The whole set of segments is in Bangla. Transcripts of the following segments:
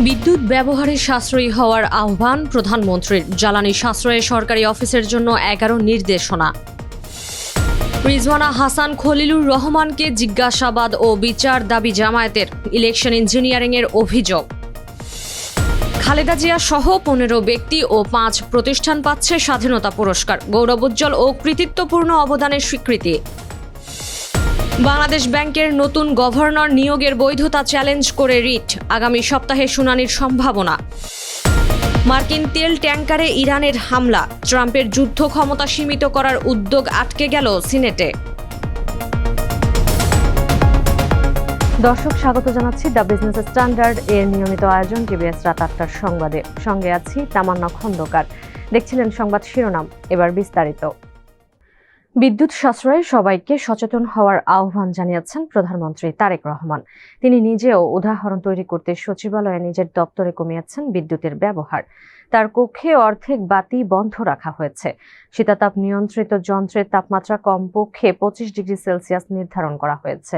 বিদ্যুৎ ব্যবহারে সাশ্রয়ী হওয়ার আহ্বান প্রধানমন্ত্রীর। জ্বালানি সাশ্রয়ে সরকারি অফিসের জন্য 11 নির্দেশনা। রিজওয়ানা হাসান খলিলুর রহমানকে জিজ্ঞাসাবাদ ও বিচার দাবি জামায়াতের। ইলেকশন ইঞ্জিনিয়ারিংয়ের অভিযোগ। খালেদা জিয়া সহ 15 ব্যক্তি ও 5 প্রতিষ্ঠান পাচ্ছে স্বাধীনতা পুরস্কার। গৌরবোজ্জ্বল ও কৃতিত্বপূর্ণ অবদানের স্বীকৃতি। বাংলাদেশ ব্যাংকের নতুন গভর্নর নিয়োগের বৈধতা চ্যালেঞ্জ করে রিট। আগামী সপ্তাহে শুনানির সম্ভাবনা। মার্কিন তেল ট্যাংকারে ইরানের হামলা। ট্রাম্পের যুদ্ধ ক্ষমতা সীমিত করার উদ্যোগ আটকে গেল সিনেটে। দর্শক, স্বাগত জানাচ্ছি দ্য বিজনেস স্ট্যান্ডার্ড এর নিয়মিত আয়োজন টিভিএস রাত 8টার সংবাদে। সঙ্গে আছি তামান্না খন্দকার। দেখছিলেন সংবাদ শিরোনাম, এবার বিস্তারিত। বিদ্যুৎ সাশ্রয়ে সবাইকে সচেতন হওয়ার আহ্বান জানিয়েছেন প্রধানমন্ত্রী তারেক রহমান। তিনি নিজেও উদাহরণ তৈরি করতে সচিবালয়ে নিজের দপ্তরে কমিয়েছেন বিদ্যুতের ব্যবহার। তার কক্ষে অর্ধেক বাতি বন্ধ রাখা হয়েছে। শীতাতাপ নিয়ন্ত্রিত যন্ত্রের তাপমাত্রা কমপক্ষে 25 ডিগ্রি সেলসিয়াস নির্ধারণ করা হয়েছে।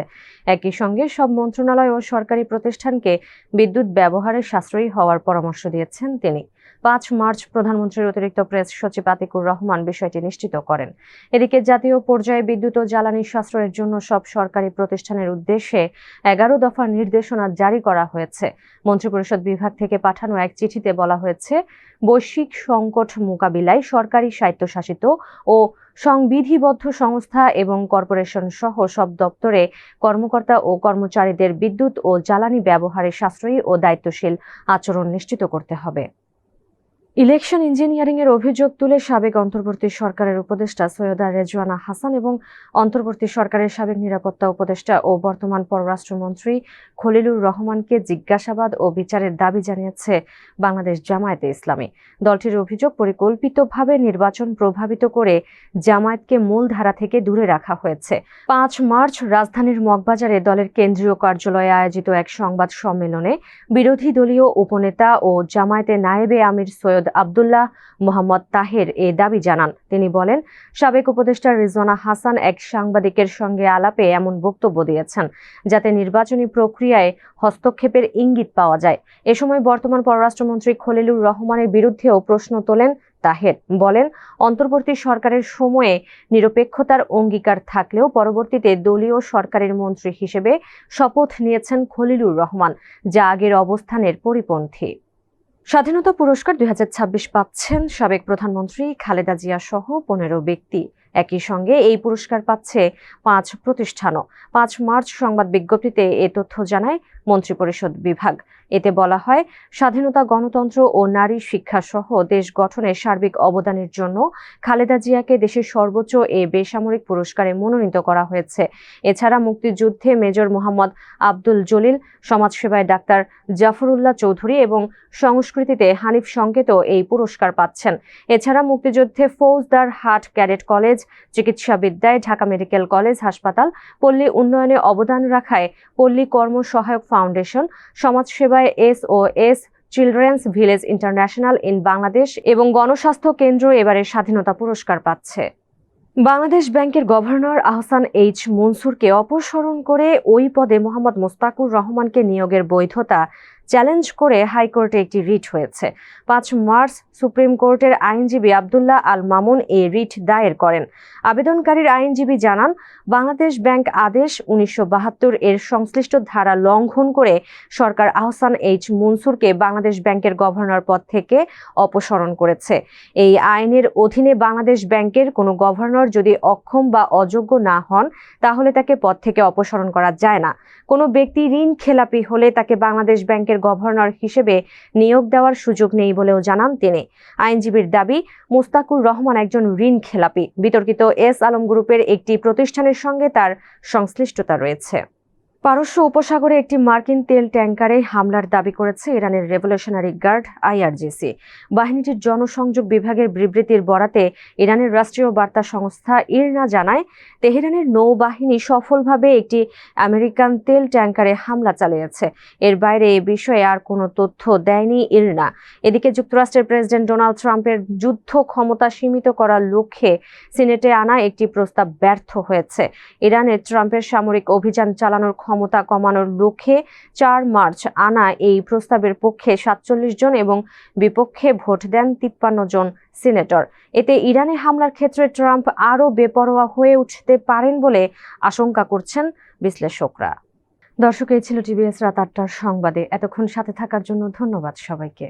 একই সঙ্গে সব মন্ত্রণালয় ও সরকারি প্রতিষ্ঠানকে বিদ্যুৎ ব্যবহারে সাশ্রয়ী হওয়ার পরামর্শ দিয়েছেন তিনি। 5 মার্চ প্রধানমন্ত্রীর অতিরিক্ত প্রেস সচিব আতিকুর রহমান বিষয়টি নিশ্চিত করেন। এদিকে জাতীয় পর্যায়ে বিদ্যুৎ ও জ্বালানি সাশ্রয়ের জন্য সব সরকারি প্রতিষ্ঠানের উদ্দেশ্যে 11 দফা নির্দেশনা জারি করা হয়েছে। মন্ত্রিপরিষদ বিভাগ থেকে পাঠানো এক চিঠিতে বলা হয়েছে, বৈশ্বিক সংকট মোকাবিলায় সরকারি স্বায়ত্তশাসিত ও সংবিধিবদ্ধ সংস্থা এবং কর্পোরেশন সহ সব দপ্তরে কর্মকর্তা ও কর্মচারীদের বিদ্যুৎ ও জ্বালানি ব্যবহারে সাশ্রয়ী ও দায়িত্বশীল আচরণ নিশ্চিত করতে হবে। ইলেকশন ইঞ্জিনিয়ারিংয়ের অভিযোগ তুলে সাবেক অন্তর্বর্তী সরকারের উপদেষ্টা সৈয়দা রেজওয়ানা হাসান এবং অন্তর্বর্তী সরকারের সাবেক নিরাপত্তা উপদেষ্টা ও বর্তমান পররাষ্ট্রমন্ত্রী খলিলুর রহমানকে জিজ্ঞাসাবাদ ও বিচারের দাবি জানিয়েছে বাংলাদেশ জামায়াতে ইসলামী। দলটির অভিযোগ, পরিকল্পিতভাবে নির্বাচন প্রভাবিত করে জামায়াতকে মূলধারা থেকে দূরে রাখা হয়েছে। 5 মার্চ রাজধানীর মগবাজারে দলের কেন্দ্রীয় কার্যালয়ে আয়োজিত এক সংবাদ সম্মেলনে বিরোধী দলীয় উপনেতা ও জামায়াতের নায়েবে আমির সৈয়দ আব্দুল্লাহ মোহাম্মদ তাহের এ দাবি জানান। তিনি বলেন, সাবেক উপদেষ্টা রিজওয়ানা হাসান এক সাংবাদিকের সঙ্গে আলাপে এমন বক্তব্য দিয়েছেন যাতে নির্বাচনী প্রক্রিয়ায় হস্তক্ষেপের ইঙ্গিত পাওয়া যায়। এ সময় বর্তমান পররাষ্ট্রমন্ত্রী খলিলুর রহমানের বিরুদ্ধেও প্রশ্ন তোলেন তাহের। বলেন, অন্তর্বর্তী সরকারের সময়ে নিরপেক্ষতার অঙ্গীকার থাকলেও পরবর্তীতে দলীয় সরকারের মন্ত্রী হিসেবে শপথ নিয়েছেন খলিলুর রহমান, যা আগের অবস্থানের পরিপন্থী। স্বাধীনতা পুরস্কার 2026 পাচ্ছেন সাবেক প্রধানমন্ত্রী খালেদা জিয়া সহ 15 ব্যক্তি। একই সঙ্গে এই পুরস্কার পাচ্ছে 5 প্রতিষ্ঠানও। 5 মার্চ সংবাদ বিজ্ঞপ্তিতে এ তথ্য জানায় মন্ত্রিপরিষদ বিভাগ। এতে বলা হয়, স্বাধীনতা, গণতন্ত্র ও নারী শিক্ষা সহ দেশ গঠনের সার্বিক অবদানের জন্য খালেদা জিয়াকে দেশের সর্বোচ্চ এ বেসামরিক পুরস্কারে মনোনীত করা হয়েছে। এছাড়া মুক্তিযুদ্ধে মেজর মোহাম্মদ আব্দুল জলিল, সমাজসেবায় ডাক্তার জাফরুল্লাহ চৌধুরী এবং সংস্কৃতিতে হানিফ সংকেতও এই পুরস্কার পাচ্ছেন। এছাড়া মুক্তিযুদ্ধে ফৌজদার হাট ক্যাডেট কলেজ, চিকিৎসাবিদ্যায় ঢাকা মেডিকেল কলেজ হাসপাতাল, পল্লী উন্নয়নে অবদান রাখায় পল্লী কর্ম সহায়ক ফাউন্ডেশন, সমাজসেবায় SOS children's village international in Bangladesh এবং গণস্বাস্থ্য কেন্দ্র এবারের স্বাধীনতা পুরস্কার পাচ্ছে। বাংলাদেশ ব্যাংকের গভর্নর আহসান এইচ মনসুরকে অপসারণ করে ওই পদে মোহাম্মদ মোস্তাকুর রহমানকে নিয়োগের বৈধতা চ্যালেঞ্জ করে হাইকোর্টে একটি রিট হয়েছে। 5 মার্চ সুপ্রিম কোর্টের আইনজীবী আব্দুল্লাহ আল মামুন এই রিট দায়ের করেন। আবেদনকারীর আইনজীবী জানান, বাংলাদেশ ব্যাংক আদেশ 1972 এর সংশ্লিষ্ট ধারা লঙ্ঘন করে সরকার আহসান এইচ মনসুরকে বাংলাদেশ ব্যাংকের গভর্নর পদ থেকে অপসারণ করেছে। এই আইনের অধীনে বাংলাদেশ ব্যাংকের কোনো গভর্নর যদি অক্ষম বা অযোগ্য না হন, তাহলে তাকে পদ থেকে অপসারণ করা যায় না। কোনো ব্যক্তি ঋণ খেলাপি হলে তাকে বাংলাদেশ ব্যাংকের গভর্নর হিসেবে নিয়োগ দেওয়ার সুযোগ নেই বলেও জানান তিনি। আইনজীবীর দাবি, মোস্তাকুর রহমান একজন ঋণ খেলাপি। বিতর্কিত এস আলম গ্রুপের একটি প্রতিষ্ঠানের সঙ্গে তার সংশ্লিষ্টতা রয়েছে। পারস্য উপসাগরে একটি মার্কিন তেল ট্যাংকারে হামলার দাবি করেছে ইরানের রেভলিউশনারি গার্ড IRGC। বাহিনীটির জনসংযোগ বিভাগের বিবৃতির বরাতে ইরানের রাষ্ট্রীয় বার্তা সংস্থা ইরনা জানায়, তেহরানের নৌবাহিনী সফলভাবে একটি আমেরিকান তেল ট্যাংকারে হামলা চালিয়েছে। এর বাইরে এ বিষয়ে আর কোনো তথ্য দেয়নি ইরনা। এদিকে যুক্তরাষ্ট্রের প্রেসিডেন্ট ডোনাল্ড ট্রাম্পের যুদ্ধ ক্ষমতা সীমিত করার লক্ষ্যে সিনেটে আনা একটি প্রস্তাব ব্যর্থ হয়েছে। ইরানে ট্রাম্পের সামরিক অভিযান চালানোর ক্ষমতা কমানোর লক্ষ্যে 4 মার্চ আনা এই প্রস্তাবের পক্ষে 47 জন এবং বিপক্ষে ভোট দেন 53 জন সিনেটর। এতে ইরানে হামলার ক্ষেত্রে ট্রাম্প আরও বেপরোয়া হয়ে উঠতে পারেন বলে আশঙ্কা করছেন বিশ্লেষকরা। দর্শক, এই ছিল টিভিএস রাত 8টার সংবাদে। এতক্ষণ সাথে থাকার জন্য ধন্যবাদ সবাইকে।